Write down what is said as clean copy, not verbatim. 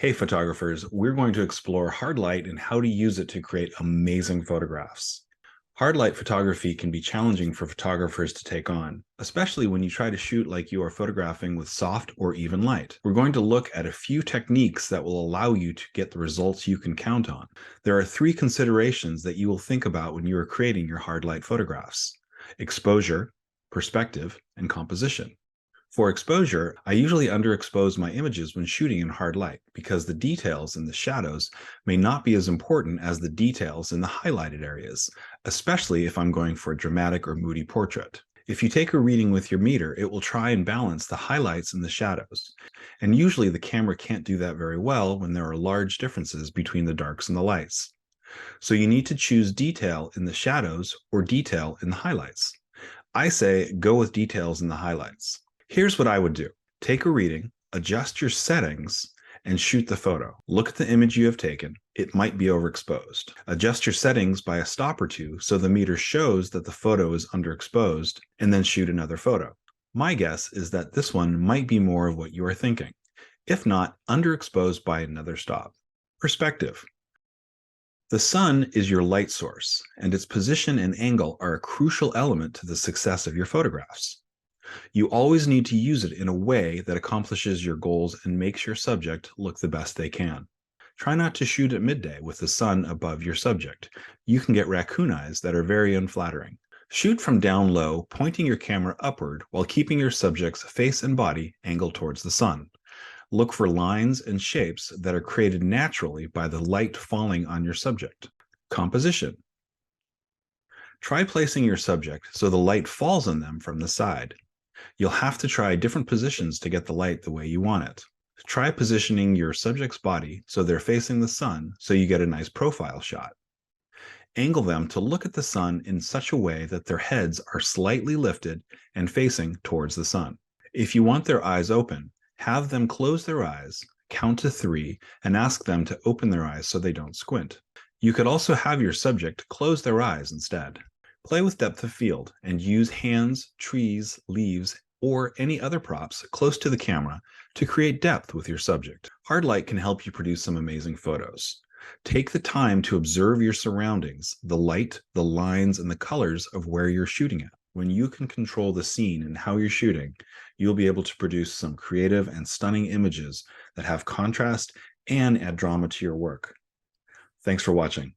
Hey photographers, we're going to explore hard light and how to use it to create amazing photographs. Hard light photography can be challenging for photographers to take on, especially when you try to shoot like you are photographing with soft or even light. We're going to look at a few techniques that will allow you to get the results you can count on. There are three considerations that you will think about when you are creating your hard light photographs: exposure, perspective, and composition. For exposure, I usually underexpose my images when shooting in hard light because the details in the shadows may not be as important as the details in the highlighted areas, especially if I'm going for a dramatic or moody portrait. If you take a reading with your meter, it will try and balance the highlights and the shadows. And usually the camera can't do that very well when there are large differences between the darks and the lights. So you need to choose detail in the shadows or detail in the highlights. I say go with details in the highlights. Here's what I would do. Take a reading, adjust your settings, and shoot the photo. Look at the image you have taken. It might be overexposed. Adjust your settings by a stop or two so the meter shows that the photo is underexposed, and then shoot another photo. My guess is that this one might be more of what you are thinking. If not, underexposed by another stop. Perspective. The sun is your light source, and its position and angle are a crucial element to the success of your photographs. You always need to use it in a way that accomplishes your goals and makes your subject look the best they can. Try not to shoot at midday with the sun above your subject. You can get raccoon eyes that are very unflattering. Shoot from down low, pointing your camera upward while keeping your subject's face and body angled towards the sun. Look for lines and shapes that are created naturally by the light falling on your subject. Composition. Try placing your subject so the light falls on them from the side. You'll have to try different positions to get the light the way you want it. Try positioning your subject's body so they're facing the sun so you get a nice profile shot. Angle them to look at the sun in such a way that their heads are slightly lifted and facing towards the sun. If you want their eyes open, have them close their eyes, count to 3, and ask them to open their eyes so they don't squint. You could also have your subject close their eyes instead. Play with depth of field and use hands, trees, leaves, or any other props close to the camera to create depth with your subject. Hard light can help you produce some amazing photos. Take the time to observe your surroundings, the light, the lines, and the colors of where you're shooting at. When you can control the scene and how you're shooting, you'll be able to produce some creative and stunning images that have contrast and add drama to your work. Thanks for watching.